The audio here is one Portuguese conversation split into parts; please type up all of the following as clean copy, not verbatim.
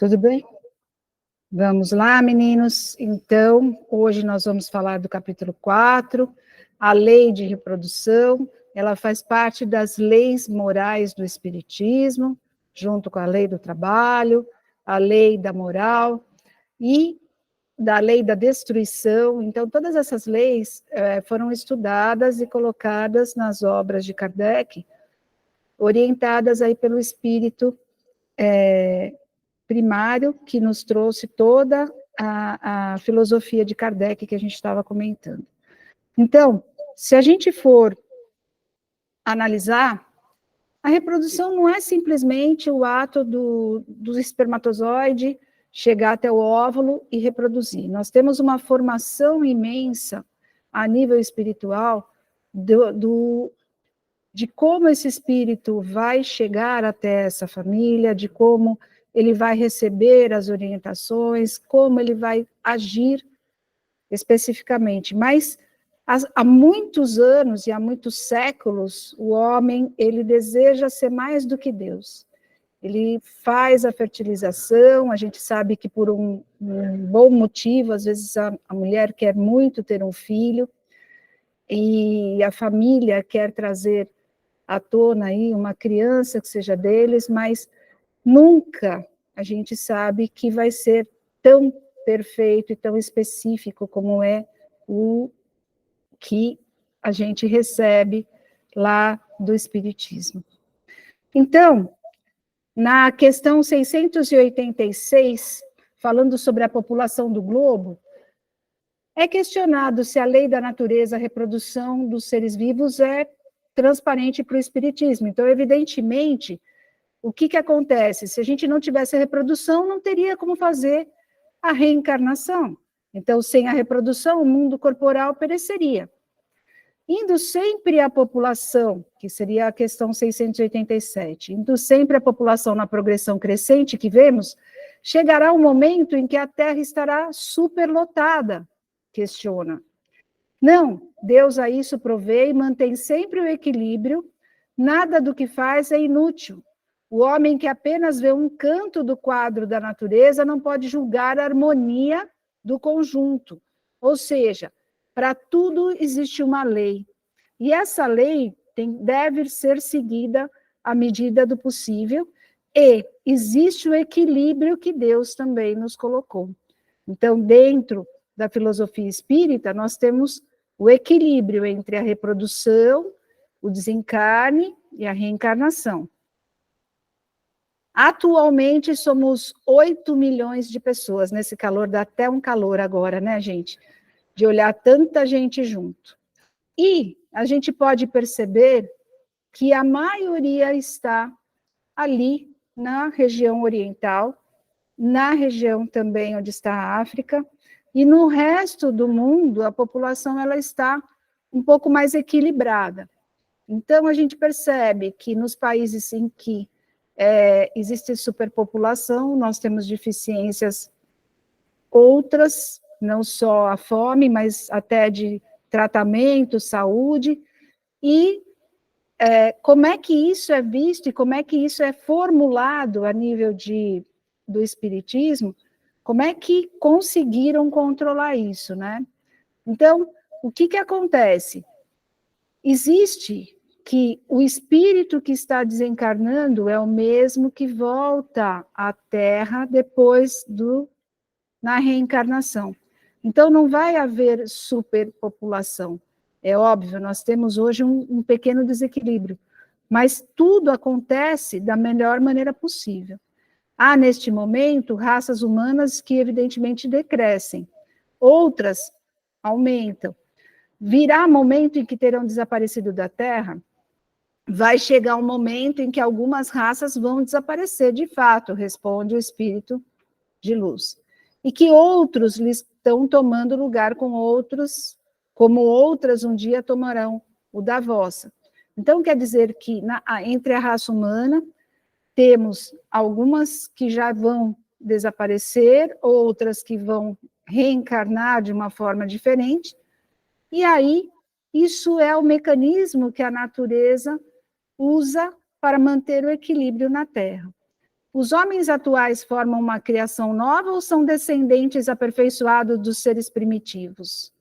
Tudo bem? Vamos lá, meninos. Então, hoje nós vamos falar do capítulo 4, a lei de reprodução. Ela faz parte das leis morais do Espiritismo, junto com a lei do trabalho, a lei da moral e da lei da destruição. Então, todas essas leis foram estudadas e colocadas nas obras de Kardec, orientadas aí pelo espírito primário, que nos trouxe toda a filosofia de Kardec que a gente estava comentando. Então, se a gente for analisar, a reprodução não é simplesmente o ato do espermatozoide chegar até o óvulo e reproduzir. Nós temos uma formação imensa a nível espiritual de como esse espírito vai chegar até essa família, de como ele vai receber as orientações, como ele vai agir especificamente. Mas há muitos anos e há muitos séculos, o homem, ele deseja ser mais do que Deus. Ele faz a fertilização, a gente sabe que por um bom motivo, às vezes a mulher quer muito ter um filho, e a família quer trazer à tona aí uma criança que seja deles, mas nunca a gente sabe que vai ser tão perfeito e tão específico como é o que a gente recebe lá do Espiritismo. Então, na questão 686, falando sobre a população do globo, é questionado se a lei da natureza, a reprodução dos seres vivos é transparente para o Espiritismo. Então, evidentemente, o que acontece? Se a gente não tivesse a reprodução, não teria como fazer a reencarnação. Então, sem a reprodução, o mundo corporal pereceria. Indo sempre a população, que seria a questão 687, indo sempre a população na progressão crescente que vemos, chegará um momento em que a Terra estará superlotada, questiona. Não, Deus a isso provê e mantém sempre o equilíbrio, nada do que faz é inútil. O homem que apenas vê um canto do quadro da natureza não pode julgar a harmonia do conjunto. Ou seja, para tudo existe uma lei. E essa lei deve ser seguida à medida do possível, e existe o equilíbrio que Deus também nos colocou. Então, dentro da filosofia espírita, nós temos o equilíbrio entre a reprodução, o desencarne e a reencarnação. Atualmente, somos 8 milhões de pessoas. Nesse calor, dá até um calor agora, né, gente? De olhar tanta gente junto. E a gente pode perceber que a maioria está ali na região oriental, na região também onde está a África, e no resto do mundo, a população ela está um pouco mais equilibrada. Então, a gente percebe que nos países em que existe superpopulação, nós temos deficiências outras, não só a fome, mas até de tratamento, saúde, e como é que isso é visto e como é que isso é formulado a nível do Espiritismo, como é que conseguiram controlar isso, né? Então, o que acontece? Existe que o espírito que está desencarnando é o mesmo que volta à Terra depois na reencarnação. Então, não vai haver superpopulação. É óbvio, nós temos hoje um pequeno desequilíbrio, mas tudo acontece da melhor maneira possível. Há, neste momento, raças humanas que, evidentemente, decrescem, outras aumentam. Virá momento em que terão desaparecido da Terra? Vai chegar um momento em que algumas raças vão desaparecer, de fato, responde o espírito de luz. E que outros lhes estão tomando lugar com outros, como outras um dia tomarão o da vossa. Então, quer dizer que entre a raça humana, temos algumas que já vão desaparecer, outras que vão reencarnar de uma forma diferente, e aí isso é o mecanismo que a natureza usa para manter o equilíbrio na Terra. Os homens atuais formam uma criação nova ou são descendentes aperfeiçoados dos seres primitivos?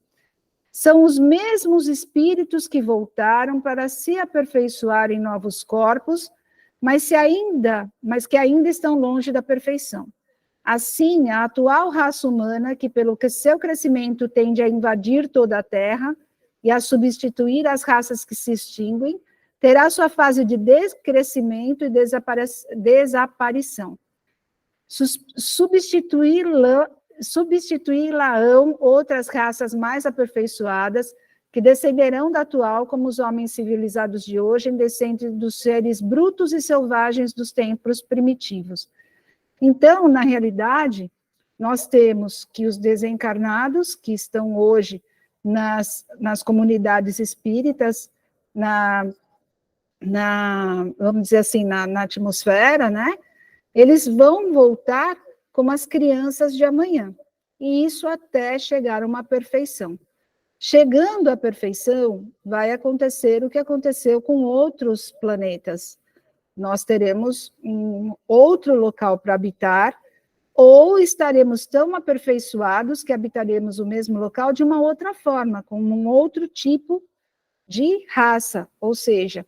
São os mesmos espíritos que voltaram para se aperfeiçoar em novos corpos, mas que ainda estão longe da perfeição. Assim, a atual raça humana, que pelo seu crescimento tende a invadir toda a Terra e a substituir as raças que se extinguem, terá sua fase de decrescimento e desaparição. Substituí-la-ão outras raças mais aperfeiçoadas, que descenderão da atual como os homens civilizados de hoje, descendem dos seres brutos e selvagens dos tempos primitivos. Então, na realidade, nós temos que os desencarnados, que estão hoje nas comunidades espíritas, vamos dizer assim, na atmosfera, né? Eles vão voltar como as crianças de amanhã. E isso até chegar a uma perfeição. Chegando à perfeição, vai acontecer o que aconteceu com outros planetas. Nós teremos um outro local para habitar, ou estaremos tão aperfeiçoados que habitaremos o mesmo local de uma outra forma, com um outro tipo de raça, ou seja,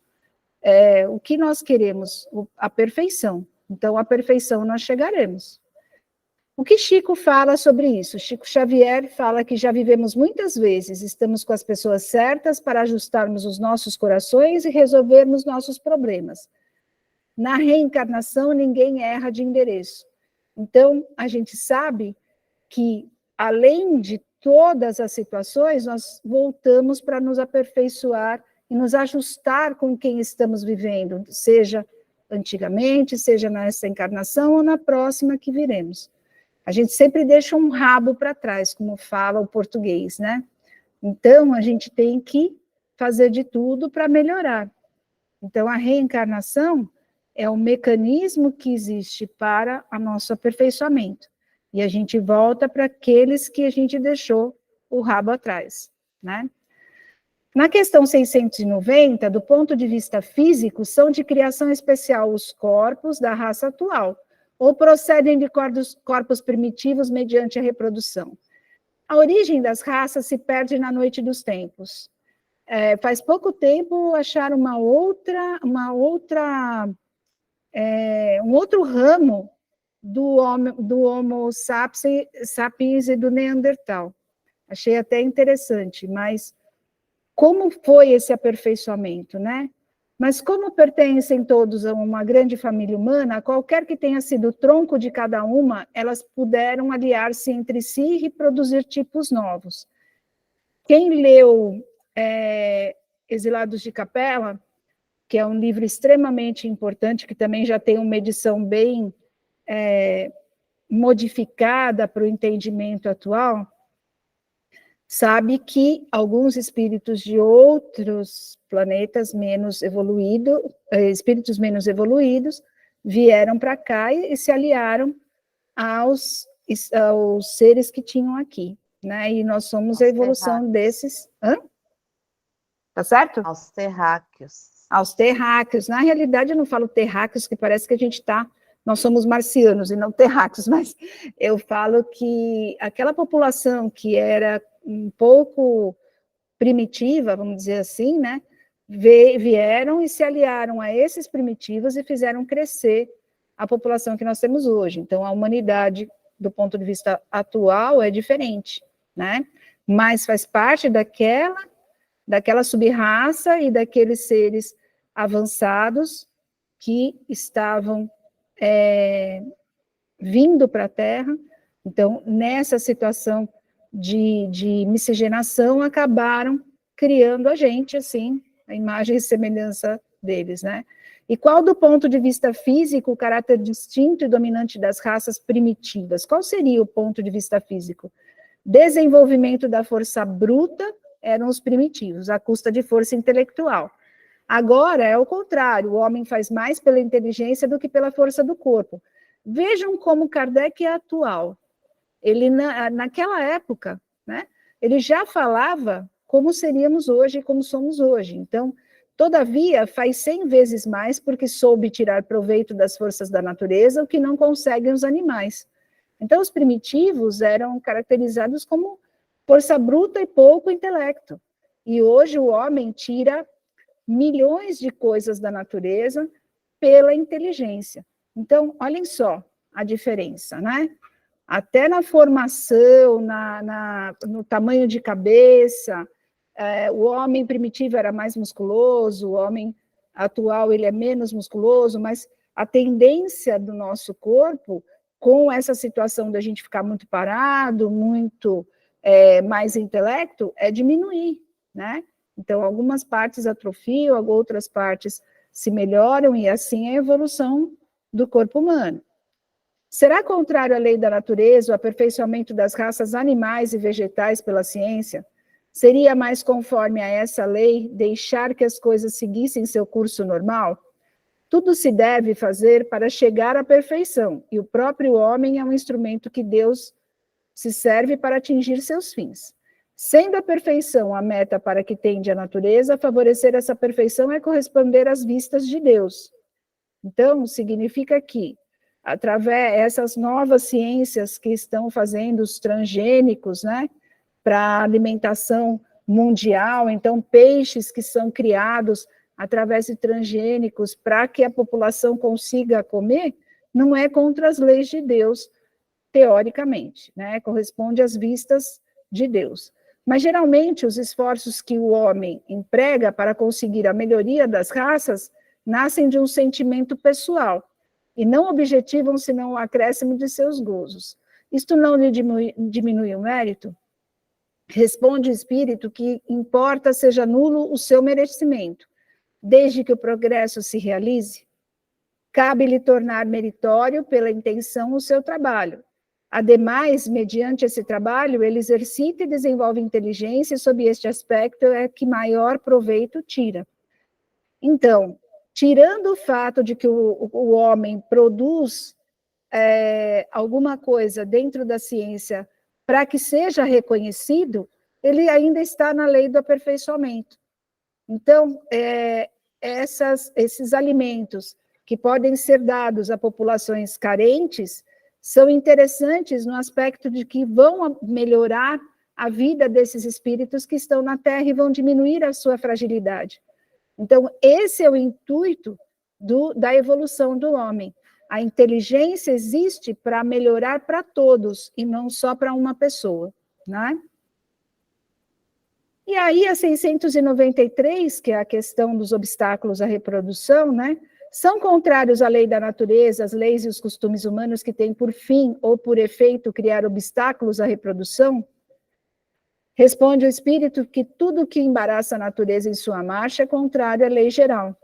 o que nós queremos? A perfeição. Então, a perfeição nós chegaremos. O que Chico fala sobre isso? Chico Xavier fala que já vivemos muitas vezes, estamos com as pessoas certas para ajustarmos os nossos corações e resolvermos nossos problemas. Na reencarnação, ninguém erra de endereço. Então, a gente sabe que, além de todas as situações, nós voltamos para nos aperfeiçoar e nos ajustar com quem estamos vivendo, seja antigamente, seja nessa encarnação ou na próxima que viremos. A gente sempre deixa um rabo para trás, como fala o português, né? Então, a gente tem que fazer de tudo para melhorar. Então, a reencarnação é um mecanismo que existe para o nosso aperfeiçoamento. E a gente volta para aqueles que a gente deixou o rabo atrás, né? Na questão 690, do ponto de vista físico, são de criação especial os corpos da raça atual, ou procedem de corpos primitivos mediante a reprodução. A origem das raças se perde na noite dos tempos. Faz pouco tempo acharam um outro ramo do Homo sapiens e do Neandertal. Achei até interessante, mas como foi esse aperfeiçoamento, né? Mas como pertencem todos a uma grande família humana, qualquer que tenha sido o tronco de cada uma, elas puderam aliar-se entre si e reproduzir tipos novos. Quem leu Exilados de Capela, que é um livro extremamente importante, que também já tem uma edição bem modificada para o entendimento atual, sabe que alguns espíritos de outros planetas menos evoluídos, espíritos menos evoluídos, vieram para cá e se aliaram aos seres que tinham aqui, né? E nós somos a evolução desses... Tá certo? Aos terráqueos. Aos terráqueos. Na realidade, eu não falo terráqueos, que parece que a gente está... Nós somos marcianos e não terráqueos, mas eu falo que aquela população que era um pouco primitiva, vamos dizer assim, né, vieram e se aliaram a esses primitivos e fizeram crescer a população que nós temos hoje. Então, a humanidade, do ponto de vista atual, é diferente, né? Mas faz parte daquela sub-raça e daqueles seres avançados que estavam vindo para a Terra. Então, nessa situação de miscigenação, acabaram criando a gente, assim, a imagem e semelhança deles, né? E qual, do ponto de vista físico, o caráter distinto e dominante das raças primitivas? Qual seria o ponto de vista físico? Desenvolvimento da força bruta eram os primitivos, à custa de força intelectual. Agora é o contrário, o homem faz mais pela inteligência do que pela força do corpo. Vejam como Kardec é atual. Ele, naquela época, né, ele já falava como seríamos hoje e como somos hoje. Então, Todavia, faz 100 vezes mais porque soube tirar proveito das forças da natureza, o que não conseguem os animais. Então, os primitivos eram caracterizados como força bruta e pouco intelecto. E hoje o homem tira milhões de coisas da natureza pela inteligência. Então, olhem só a diferença, né? Até na formação, no tamanho de cabeça, o homem primitivo era mais musculoso, o homem atual ele é menos musculoso, mas a tendência do nosso corpo, com essa situação da gente ficar muito parado, muito mais intelecto, é diminuir, né? Então, algumas partes atrofiam, outras partes se melhoram, e assim é a evolução do corpo humano. Será contrário à lei da natureza o aperfeiçoamento das raças animais e vegetais pela ciência? Seria mais conforme a essa lei deixar que as coisas seguissem seu curso normal? Tudo se deve fazer para chegar à perfeição, e o próprio homem é um instrumento que Deus se serve para atingir seus fins. Sendo a perfeição a meta para que tende a natureza, favorecer essa perfeição é corresponder às vistas de Deus. Então, significa que, através dessas novas ciências que estão fazendo os transgênicos, né, para alimentação mundial, então peixes que são criados através de transgênicos para que a população consiga comer, não é contra as leis de Deus, teoricamente, né, corresponde às vistas de Deus. Mas, geralmente, os esforços que o homem emprega para conseguir a melhoria das raças nascem de um sentimento pessoal e não objetivam senão o acréscimo de seus gozos. Isto não lhe diminui o mérito? Responde o espírito que importa seja nulo o seu merecimento, desde que o progresso se realize. Cabe-lhe tornar meritório pela intenção o seu trabalho. Ademais, mediante esse trabalho, ele exercita e desenvolve inteligência, e sob este aspecto é que maior proveito tira. Então, tirando o fato de que o homem produz alguma coisa dentro da ciência para que seja reconhecido, ele ainda está na lei do aperfeiçoamento. Então, esses alimentos que podem ser dados a populações carentes são interessantes no aspecto de que vão melhorar a vida desses espíritos que estão na Terra e vão diminuir a sua fragilidade. Então, esse é o intuito da evolução do homem. A inteligência existe para melhorar para todos, e não só para uma pessoa, né? E aí, a 693, que é a questão dos obstáculos à reprodução, né? São contrários à lei da natureza, as leis e os costumes humanos que têm por fim ou por efeito criar obstáculos à reprodução? Responde o espírito que tudo que embaraça a natureza em sua marcha é contrário à lei geral.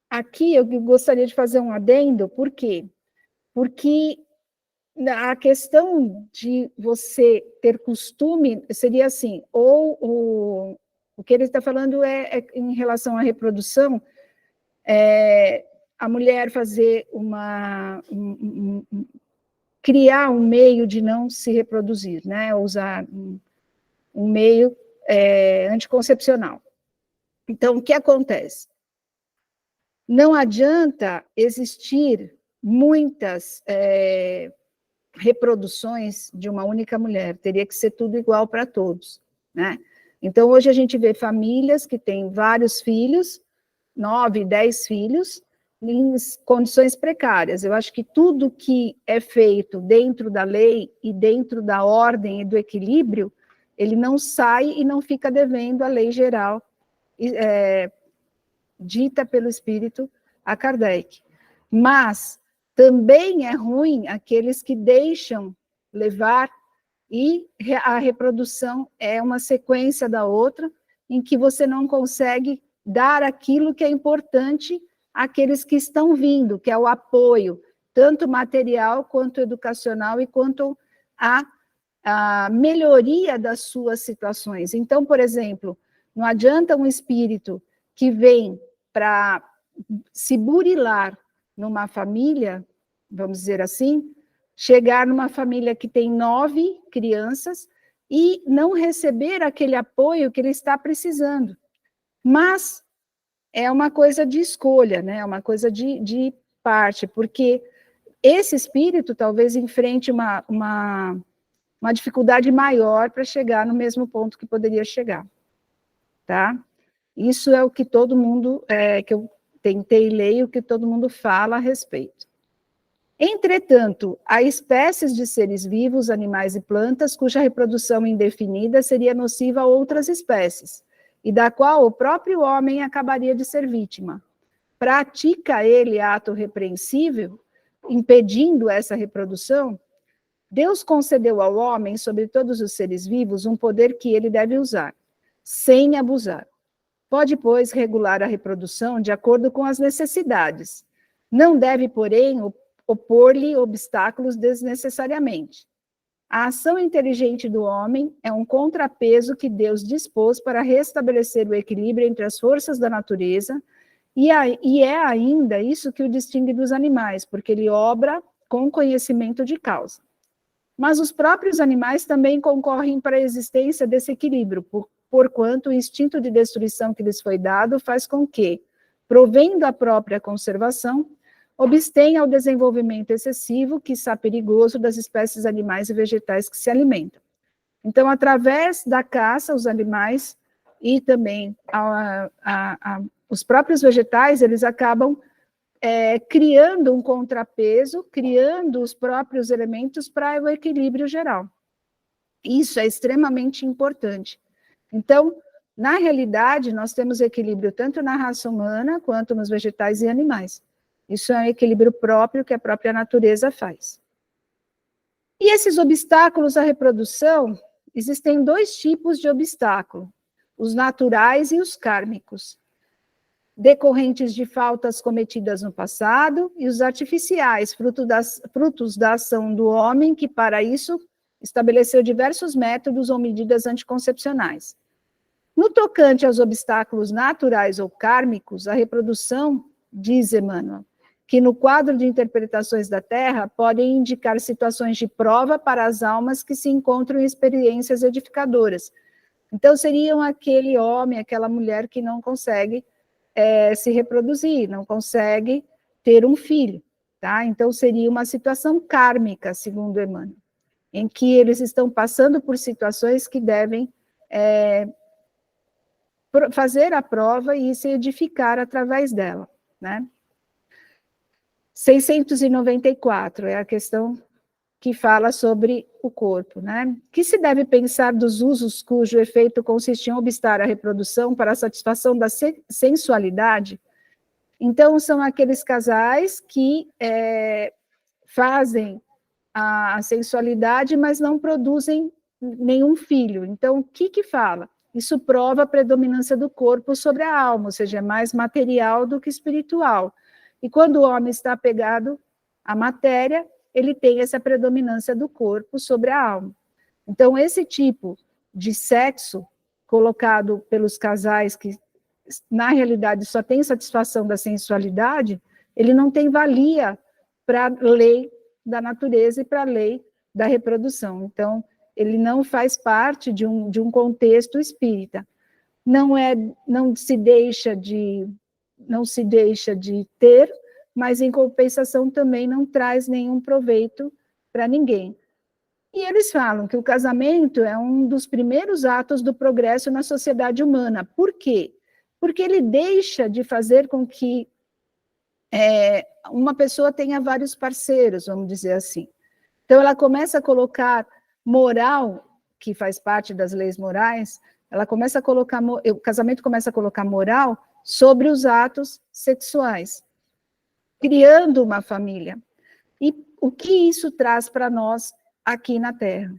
Aqui eu gostaria de fazer um adendo, por quê? Porque a questão de você ter costume seria assim, ou o que ele está falando é em relação à reprodução, a mulher fazer criar um meio de não se reproduzir, né? Usar um meio anticoncepcional. Então, o que acontece? Não adianta existir muitas reproduções de uma única mulher, teria que ser tudo igual para todos, né? Então, hoje a gente vê famílias que têm vários filhos, 9, 10 filhos, em condições precárias. Eu acho que tudo que é feito dentro da lei e dentro da ordem e do equilíbrio, ele não sai e não fica devendo a lei geral dita pelo espírito a Kardec. Mas também é ruim aqueles que deixam levar, e a reprodução é uma sequência da outra, em que você não consegue dar aquilo que é importante àqueles que estão vindo, que é o apoio, tanto material, quanto educacional, e quanto a melhoria das suas situações. Então, por exemplo, não adianta um espírito que vem para se burilar numa família, vamos dizer assim, chegar numa família que tem 9 crianças e não receber aquele apoio que ele está precisando. Mas é uma coisa de escolha, né? É uma coisa de parte, porque esse espírito talvez enfrente uma dificuldade maior para chegar no mesmo ponto que poderia chegar, tá? Isso é o que todo mundo, que eu tentei ler, o que todo mundo fala a respeito. Entretanto, há espécies de seres vivos, animais e plantas, cuja reprodução indefinida seria nociva a outras espécies, e da qual o próprio homem acabaria de ser vítima. Pratica ele ato repreensível, impedindo essa reprodução? Deus concedeu ao homem, sobre todos os seres vivos, um poder que ele deve usar, sem abusar. Pode, pois, regular a reprodução de acordo com as necessidades. Não deve, porém, opor-lhe obstáculos desnecessariamente. A ação inteligente do homem é um contrapeso que Deus dispôs para restabelecer o equilíbrio entre as forças da natureza, e é ainda isso que o distingue dos animais, porque ele obra com conhecimento de causa. Mas os próprios animais também concorrem para a existência desse equilíbrio, porquanto o instinto de destruição que lhes foi dado faz com que, provendo a própria conservação, obstenha ao desenvolvimento excessivo, quiçá perigoso, das espécies animais e vegetais que se alimentam. Então, através da caça, os animais e também os próprios vegetais, eles acabam criando um contrapeso, criando os próprios elementos para o equilíbrio geral. Isso é extremamente importante. Então, na realidade, nós temos equilíbrio tanto na raça humana, quanto nos vegetais e animais. Isso é um equilíbrio próprio que a própria natureza faz. E esses obstáculos à reprodução, existem dois tipos de obstáculo, os naturais e os kármicos, decorrentes de faltas cometidas no passado, e os artificiais, frutos da ação do homem, que para isso estabeleceu diversos métodos ou medidas anticoncepcionais. No tocante aos obstáculos naturais ou kármicos, a reprodução, diz Emmanuel, que no quadro de interpretações da Terra podem indicar situações de prova para as almas que se encontram em experiências edificadoras. Então, seriam aquele homem, aquela mulher que não consegue se reproduzir, não consegue ter um filho, tá? Então, seria uma situação kármica, segundo Emmanuel, em que eles estão passando por situações que devem fazer a prova e se edificar através dela, né? 694 é a questão que fala sobre o corpo, né? Que se deve pensar dos usos cujo efeito consiste em obstar a reprodução para a satisfação da sensualidade? Então, são aqueles casais que fazem a sensualidade, mas não produzem nenhum filho. Então, o que fala? Isso prova a predominância do corpo sobre a alma, ou seja, é mais material do que espiritual. E quando o homem está apegado à matéria, ele tem essa predominância do corpo sobre a alma. Então, esse tipo de sexo colocado pelos casais que, na realidade, só tem satisfação da sensualidade, ele não tem valia para a lei da natureza e para a lei da reprodução. Então, ele não faz parte de um contexto espírita. Não se deixa de ter, mas em compensação também não traz nenhum proveito para ninguém. E eles falam que o casamento é um dos primeiros atos do progresso na sociedade humana. Por quê? Porque ele deixa de fazer com que uma pessoa tenha vários parceiros, vamos dizer assim. Então, ela começa a colocar moral, que faz parte das leis morais, o casamento começa a colocar moral sobre os atos sexuais, criando uma família. E o que isso traz para nós aqui na Terra?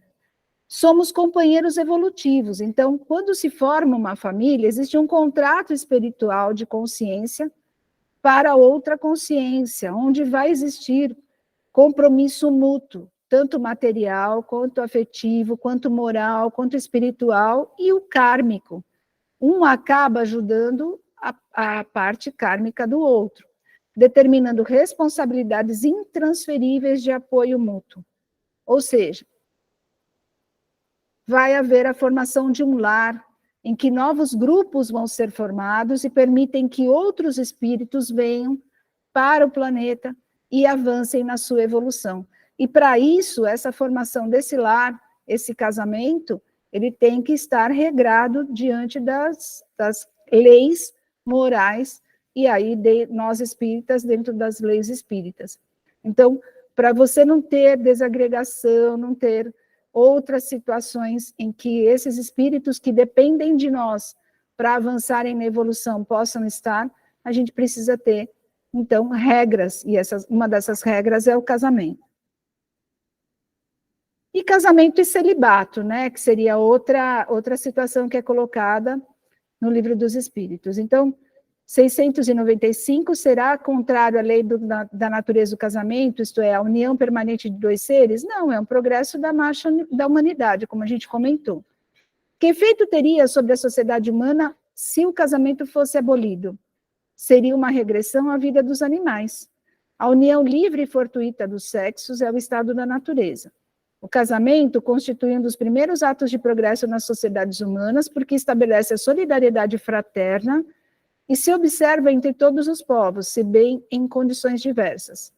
Somos companheiros evolutivos, então, quando se forma uma família, existe um contrato espiritual de consciência para outra consciência, onde vai existir compromisso mútuo, tanto material, quanto afetivo, quanto moral, quanto espiritual, e o kármico. Um acaba ajudando a parte kármica do outro, determinando responsabilidades intransferíveis de apoio mútuo. Ou seja, vai haver a formação de um lar, em que novos grupos vão ser formados e permitem que outros espíritos venham para o planeta e avancem na sua evolução. E para isso, essa formação desse lar, esse casamento, ele tem que estar regrado diante das leis morais, e aí nós espíritas dentro das leis espíritas. Então, para você não ter desagregação, não ter outras situações em que esses espíritos que dependem de nós para avançarem na evolução possam estar, a gente precisa ter, então, regras, e uma dessas regras é o casamento. E casamento e celibato, né, que seria outra situação que é colocada no Livro dos Espíritos. Então, 695 será contrário à lei da natureza do casamento, isto é, a união permanente de dois seres? Não, é um progresso da marcha da humanidade, como a gente comentou. Que efeito teria sobre a sociedade humana se o casamento fosse abolido? Seria uma regressão à vida dos animais. A união livre e fortuita dos sexos é o estado da natureza. O casamento constitui um dos primeiros atos de progresso nas sociedades humanas, porque estabelece a solidariedade fraterna e se observa entre todos os povos, se bem em condições diversas.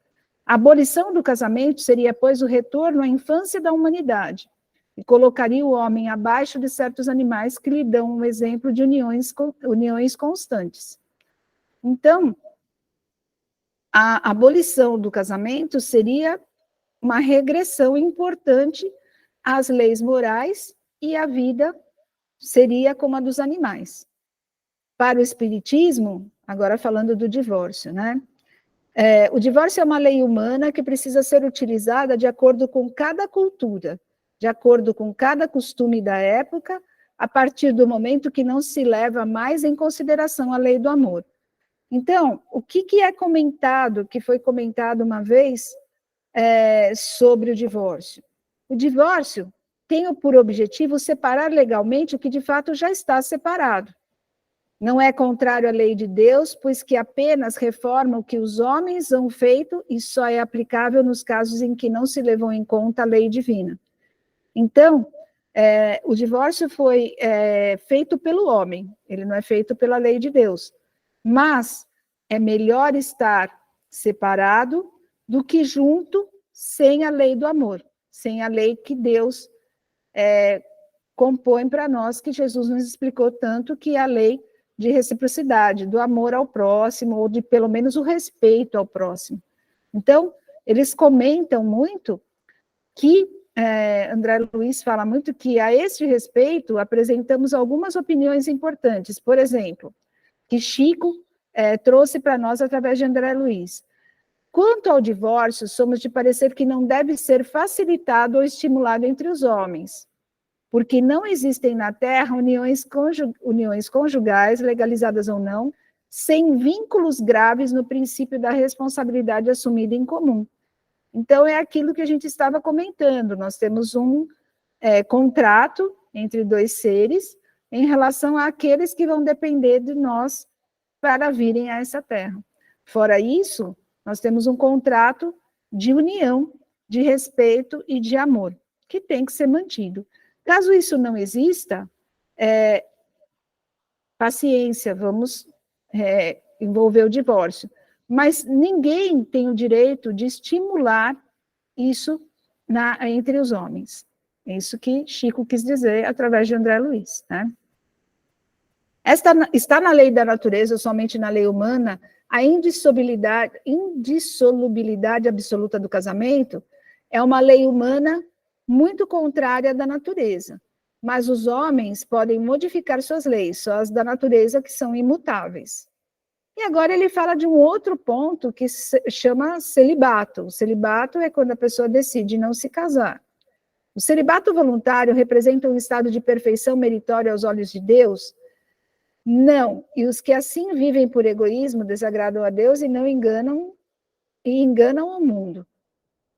A abolição do casamento seria, pois, o retorno à infância da humanidade, e colocaria o homem abaixo de certos animais que lhe dão um exemplo de uniões constantes. Então, a abolição do casamento seria uma regressão importante às leis morais, e a vida seria como a dos animais. Para o Espiritismo, agora falando do divórcio, né? O divórcio é uma lei humana que precisa ser utilizada de acordo com cada cultura, de acordo com cada costume da época, a partir do momento que não se leva mais em consideração a lei do amor. Então, o que é comentado, que foi comentado uma vez sobre o divórcio? O divórcio tem por objetivo separar legalmente o que de fato já está separado. Não é contrário à lei de Deus, pois que apenas reforma o que os homens han feito e só é aplicável nos casos em que não se levou em conta a lei divina. Então, o divórcio foi feito pelo homem, ele não é feito pela lei de Deus. Mas é melhor estar separado do que junto, sem a lei do amor, sem a lei que Deus compõe para nós, que Jesus nos explicou tanto, que é a lei de reciprocidade, do amor ao próximo, ou de pelo menos o respeito ao próximo. Então, eles comentam muito que, André Luiz fala muito que a este respeito apresentamos algumas opiniões importantes, por exemplo, que Chico trouxe para nós através de André Luiz. Quanto ao divórcio, somos de parecer que não deve ser facilitado ou estimulado entre os homens, porque não existem na Terra uniões conjugais, legalizadas ou não, sem vínculos graves no princípio da responsabilidade assumida em comum. Então, é aquilo que a gente estava comentando, nós temos um contrato entre dois seres em relação àqueles que vão depender de nós para virem a essa Terra. Fora isso, nós temos um contrato de união, de respeito e de amor, que tem que ser mantido. Caso isso não exista, paciência, vamos envolver o divórcio. Mas ninguém tem o direito de estimular isso entre os homens. É isso que Chico quis dizer através de André Luiz, né? Está na lei da natureza, ou somente na lei humana, a indissolubilidade absoluta do casamento é uma lei humana muito contrária da natureza, mas os homens podem modificar suas leis, só as da natureza que são imutáveis. E agora ele fala de um outro ponto que se chama celibato. O celibato é quando a pessoa decide não se casar. O celibato voluntário representa um estado de perfeição meritória aos olhos de Deus? Não, e os que assim vivem por egoísmo desagradam a Deus e enganam o mundo.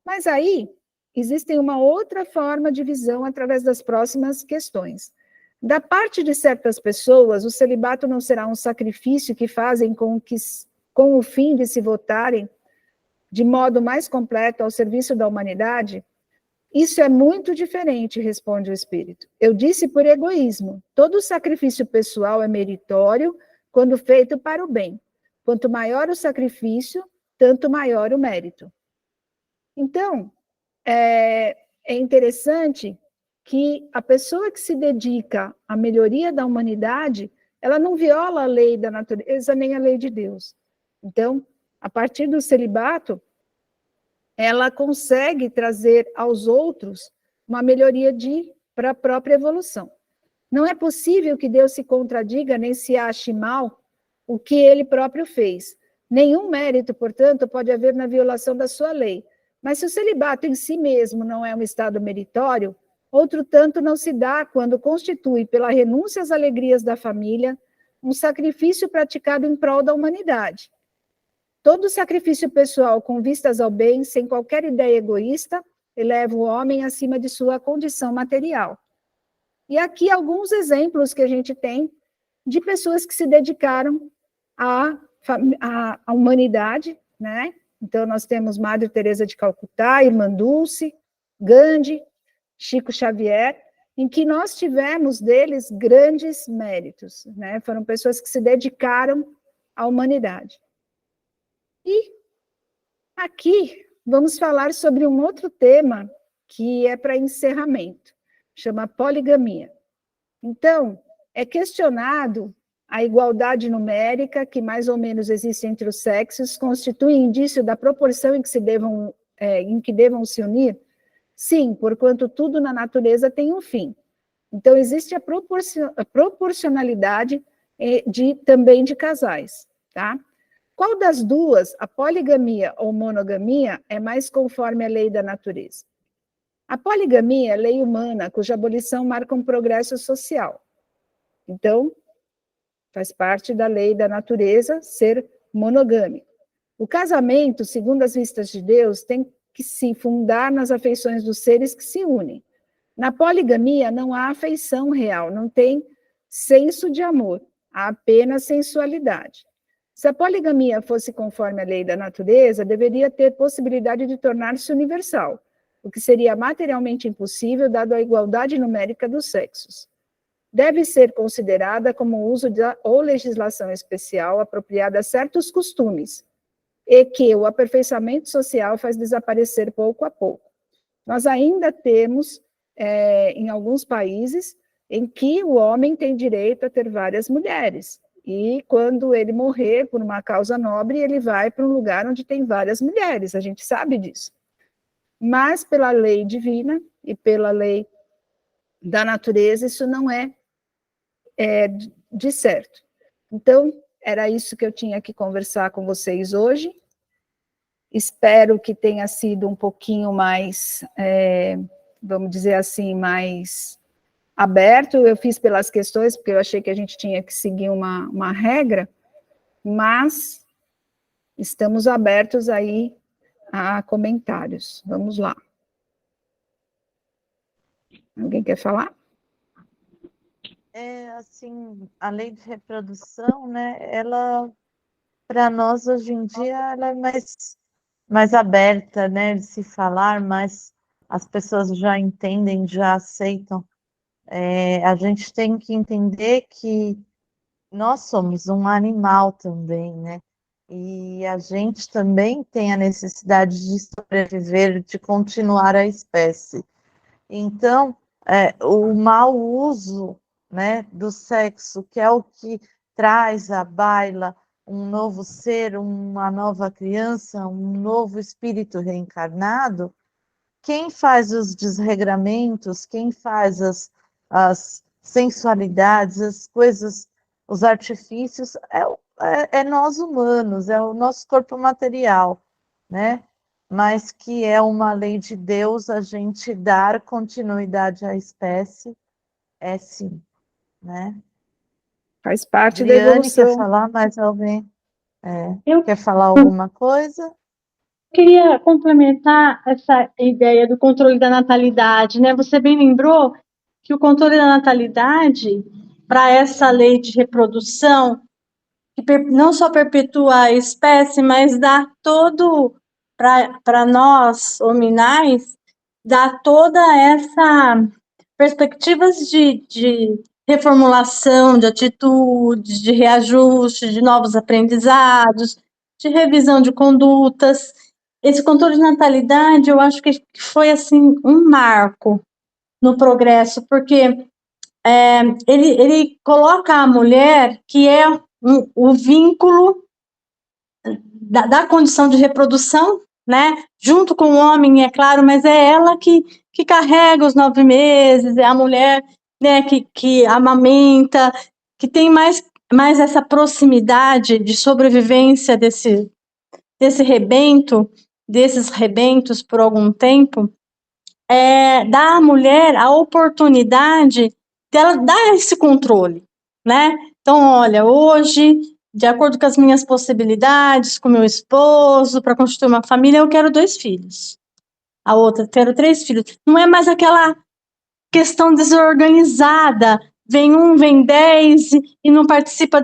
Mas aí existe uma outra forma de visão através das próximas questões. Da parte de certas pessoas, o celibato não será um sacrifício que fazem com o fim de se votarem de modo mais completo ao serviço da humanidade? Isso é muito diferente, responde o espírito. Eu disse por egoísmo. Todo sacrifício pessoal é meritório quando feito para o bem. Quanto maior o sacrifício, tanto maior o mérito. Então, é interessante que a pessoa que se dedica à melhoria da humanidade, ela não viola a lei da natureza nem a lei de Deus. Então, a partir do celibato, ela consegue trazer aos outros uma melhoria para a própria evolução. Não é possível que Deus se contradiga nem se ache mal o que ele próprio fez. Nenhum mérito, portanto, pode haver na violação da sua lei. Mas se o celibato em si mesmo não é um estado meritório, outro tanto não se dá quando constitui, pela renúncia às alegrias da família, um sacrifício praticado em prol da humanidade. Todo sacrifício pessoal com vistas ao bem, sem qualquer ideia egoísta, eleva o homem acima de sua condição material. E aqui alguns exemplos que a gente tem de pessoas que se dedicaram à humanidade, né? Então, nós temos Madre Teresa de Calcutá, Irmã Dulce, Gandhi, Chico Xavier, em que nós tivemos deles grandes méritos, né? Foram pessoas que se dedicaram à humanidade. E aqui vamos falar sobre um outro tema que é para encerramento, chama poligamia. Então, é questionado a igualdade numérica que mais ou menos existe entre os sexos, constitui indício da proporção em que devam se unir? Sim, porquanto tudo na natureza tem um fim. Então, existe a proporcionalidade também de casais, tá? Qual das duas, a poligamia ou monogamia, é mais conforme a lei da natureza? A poligamia é lei humana, cuja abolição marca um progresso social. Então, faz parte da lei da natureza ser monogâmico. O casamento, segundo as vistas de Deus, tem que se fundar nas afeições dos seres que se unem. Na poligamia não há afeição real, não tem senso de amor, há apenas sensualidade. Se a poligamia fosse conforme a lei da natureza, deveria ter possibilidade de tornar-se universal, o que seria materialmente impossível, dado a igualdade numérica dos sexos. Deve ser considerada como uso ou legislação especial apropriada a certos costumes, e que o aperfeiçoamento social faz desaparecer pouco a pouco. Nós ainda temos, em alguns países, em que o homem tem direito a ter várias mulheres, e quando ele morrer por uma causa nobre, ele vai para um lugar onde tem várias mulheres, a gente sabe disso. Mas pela lei divina e pela lei da natureza, isso não é de certo. Então, era isso que eu tinha que conversar com vocês hoje. Espero que tenha sido um pouquinho mais, vamos dizer assim, mais aberto. Eu fiz pelas questões, porque eu achei que a gente tinha que seguir uma regra, mas estamos abertos aí a comentários. Vamos lá. Alguém quer falar? Assim, a lei de reprodução, né, ela, para nós, hoje em dia, ela é mais aberta, né, de se falar, mas as pessoas já entendem, já aceitam. A gente tem que entender que nós somos um animal também, né? E a gente também tem a necessidade de sobreviver, de continuar a espécie. Então, o mau uso, né, do sexo, que é o que traz à baila um novo ser, uma nova criança, um novo espírito reencarnado, quem faz os desregramentos, quem faz as sensualidades, as coisas, os artifícios, é nós humanos, é o nosso corpo material, né? Mas que é uma lei de Deus a gente dar continuidade à espécie, é sim, né? Faz parte da Adriane, quer evolução. falar mais alguém? Eu Quer falar alguma coisa? queria complementar essa ideia do controle da natalidade, né? Você bem lembrou que o controle da natalidade, para essa lei de reprodução, que não só perpetua a espécie, mas dá todo, para nós, hominais, dá toda essa perspectivas de reformulação, de atitudes, de reajuste, de novos aprendizados, de revisão de condutas. Esse controle de natalidade, eu acho que foi assim um marco no progresso, porque ele coloca a mulher, que é o vínculo da condição de reprodução, né? Junto com o homem, é claro, mas é ela que carrega os 9 meses, é a mulher, né, que amamenta, que tem mais essa proximidade de sobrevivência desses rebentos por algum tempo, dá à mulher a oportunidade dela dar esse controle, né? Então, olha, hoje, de acordo com as minhas possibilidades, com meu esposo, para constituir uma família, eu quero 2 filhos. A outra, quero 3 filhos. Não é mais aquela questão desorganizada, vem 1, vem 10 e não participa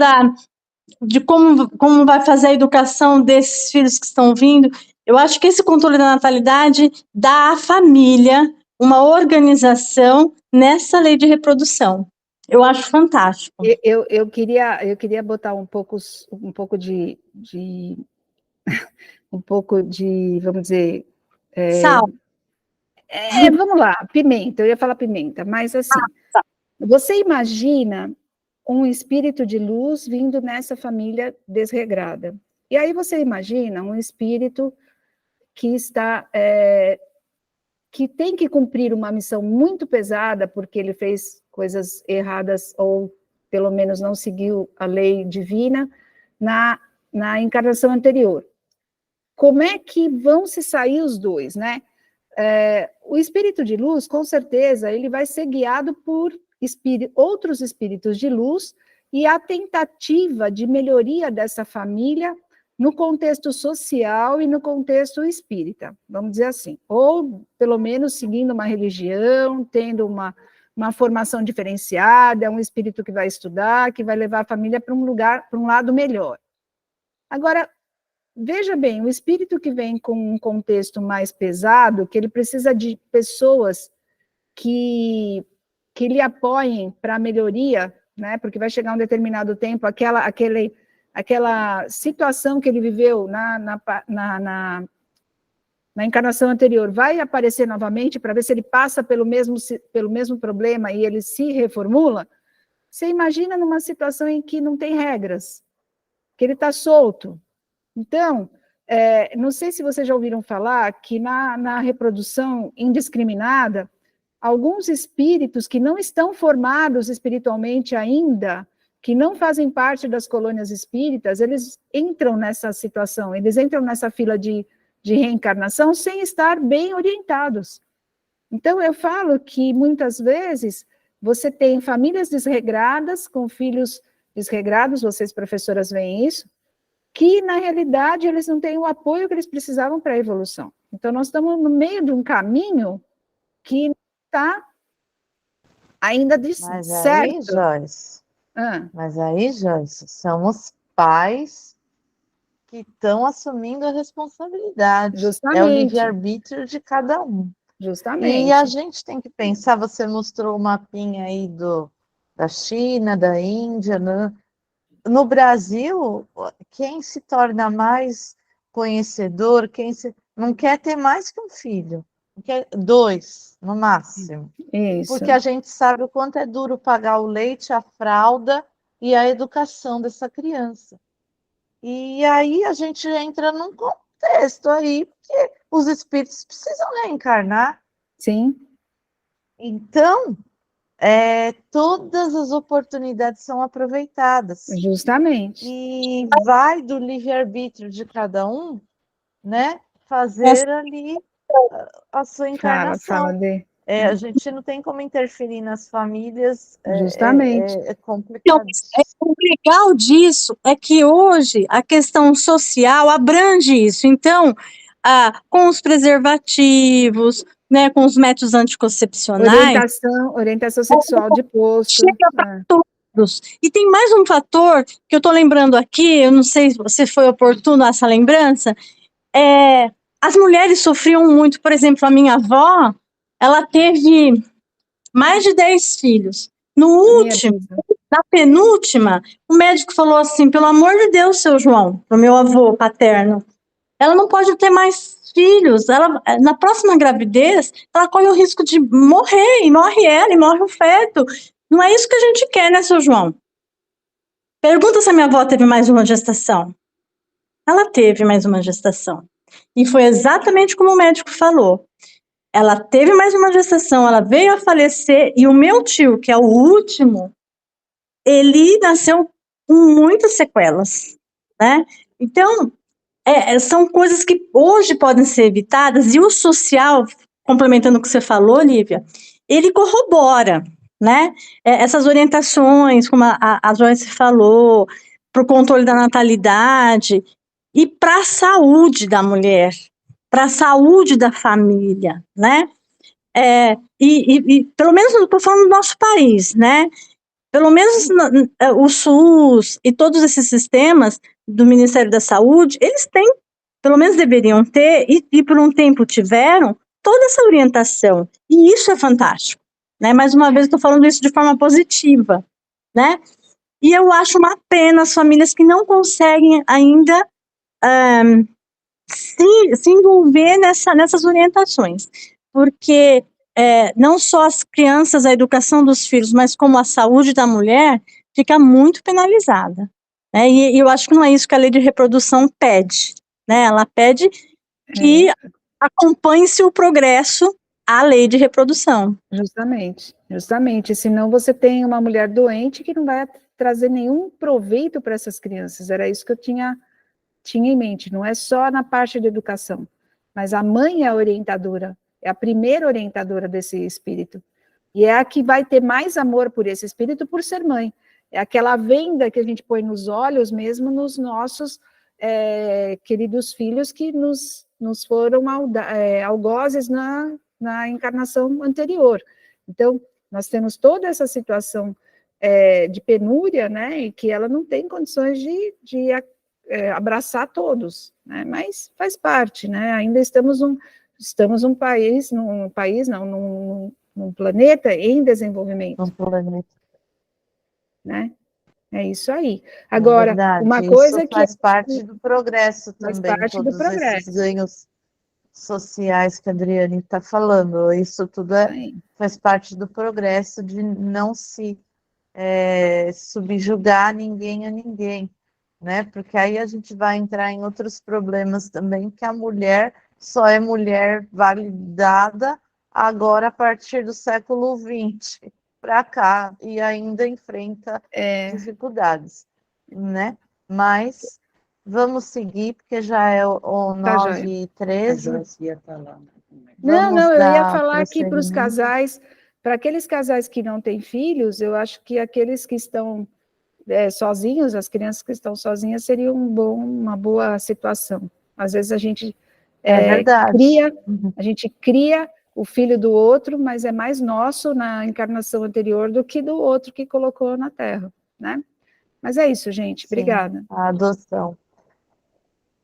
de como vai fazer a educação desses filhos que estão vindo. Eu acho que esse controle da natalidade dá à família uma organização nessa lei de reprodução. Eu acho fantástico. Eu queria botar um pouco de um pouco de, vamos dizer, Sal. Vamos lá, pimenta, eu ia falar pimenta, mas assim, você imagina um espírito de luz vindo nessa família desregrada. E aí você imagina um espírito que está, que tem que cumprir uma missão muito pesada, porque ele fez coisas erradas, ou pelo menos não seguiu a lei divina, na encarnação anterior. Como é que vão se sair os dois, né? O espírito de luz, com certeza, ele vai ser guiado por outros espíritos de luz, e a tentativa de melhoria dessa família no contexto social e no contexto espírita, vamos dizer assim, ou pelo menos seguindo uma religião, tendo uma formação diferenciada, um espírito que vai estudar, que vai levar a família para um lado melhor. Agora, veja bem, o espírito que vem com um contexto mais pesado, que ele precisa de pessoas que lhe apoiem para a melhoria, né? Porque vai chegar um determinado tempo, aquela situação que ele viveu na encarnação anterior vai aparecer novamente para ver se ele passa pelo mesmo problema e ele se reformula. Você imagina numa situação em que não tem regras, que ele está solto. Então, não sei se vocês já ouviram falar que na reprodução indiscriminada, alguns espíritos que não estão formados espiritualmente ainda, que não fazem parte das colônias espíritas, eles entram nessa situação, eles entram nessa fila de reencarnação sem estar bem orientados. Então, eu falo que muitas vezes você tem famílias desregradas, com filhos desregrados, vocês professoras veem isso, que na realidade eles não têm o apoio que eles precisavam para a evolução. Então, nós estamos no meio de um caminho que está ainda certo. Mas aí, Joyce, são os pais que estão assumindo a responsabilidade. Justamente. É o livre-arbítrio de cada um. Justamente. E a gente tem que pensar, você mostrou o mapinha aí da China, da Índia, né? No Brasil, quem se torna mais conhecedor, não quer ter mais que um filho, quer 2, no máximo. Isso. Porque a gente sabe o quanto é duro pagar o leite, a fralda e a educação dessa criança. E aí a gente entra num contexto aí, porque os espíritos precisam reencarnar. Sim. Então, todas as oportunidades são aproveitadas. Justamente. E vai do livre-arbítrio de cada um, né, fazer ali a sua encarnação. A gente não tem como interferir nas famílias. Justamente. É complicado. Então, o legal disso é que hoje a questão social abrange isso. Então, com os preservativos, né, com os métodos anticoncepcionais. Orientação sexual de posto. Chega para todos. E tem mais um fator que eu estou lembrando aqui, eu não sei se foi oportuno essa lembrança, as mulheres sofriam muito, por exemplo, a minha avó, ela teve mais de 10 filhos. No último, na penúltima, o médico falou assim, pelo amor de Deus, seu João, pro meu avô paterno, ela não pode ter mais filhos, ela, na próxima gravidez, ela corre o risco de morrer, e morre ela, e morre o feto. Não é isso que a gente quer, né, seu João? Pergunta se a minha avó teve mais de uma gestação. Ela teve mais uma gestação. E foi exatamente como o médico falou. Ela teve mais uma gestação, ela veio a falecer, e o meu tio, que é o último, ele nasceu com muitas sequelas, né? Então, são coisas que hoje podem ser evitadas, e o social, complementando o que você falou, Lívia, ele corrobora, né? Essas orientações, como a Joyce falou, para o controle da natalidade e para a saúde da mulher, para a saúde da família, né? E pelo menos eu estou falando do nosso país, né? Pelo menos o SUS e todos esses sistemas do Ministério da Saúde, eles têm, pelo menos deveriam ter, e por um tempo tiveram, toda essa orientação. E isso é fantástico, né? Mais uma vez, estou falando isso de forma positiva, né? E eu acho uma pena as famílias que não conseguem ainda se envolver nessas orientações, porque não só as crianças, a educação dos filhos, mas como a saúde da mulher fica muito penalizada, né? E eu acho que não é isso que a lei de reprodução pede, né? Ela pede que acompanhe-se o progresso à lei de reprodução. Justamente. Senão você tem uma mulher doente que não vai trazer nenhum proveito para essas crianças. Era isso que eu tinha em mente. Não é só na parte da educação, mas a mãe é a orientadora, é a primeira orientadora desse espírito. E é a que vai ter mais amor por esse espírito por ser mãe. É aquela venda que a gente põe nos olhos mesmo nos nossos queridos filhos que nos foram algozes na encarnação anterior. Então, nós temos toda essa situação de penúria, né, e que ela não tem condições de abraçar todos, né, mas faz parte, né, ainda estamos num planeta em desenvolvimento. Um planeta. Né? É isso aí. Agora, uma Isso coisa que faz parte do progresso faz também, parte do todos progresso. esses ganhos sociais que a Adriane está falando. Isso tudo faz parte do progresso de não se subjugar ninguém a ninguém, né? Porque aí a gente vai entrar em outros problemas também, que a mulher só é mulher validada agora a partir do século XX para cá e ainda enfrenta dificuldades, né? Mas vamos seguir, porque já é o 9h13. Não, eu ia falar aqui para os casais, para aqueles casais que não têm filhos, eu acho que aqueles que estão sozinhos, as crianças que estão sozinhas, seria uma boa situação. Às vezes a gente cria o filho do outro, mas é mais nosso na encarnação anterior do que do outro que colocou na Terra, né? Mas é isso, gente. Obrigada. A adoção.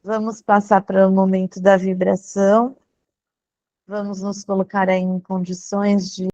Vamos passar para o momento da vibração. Vamos nos colocar em condições de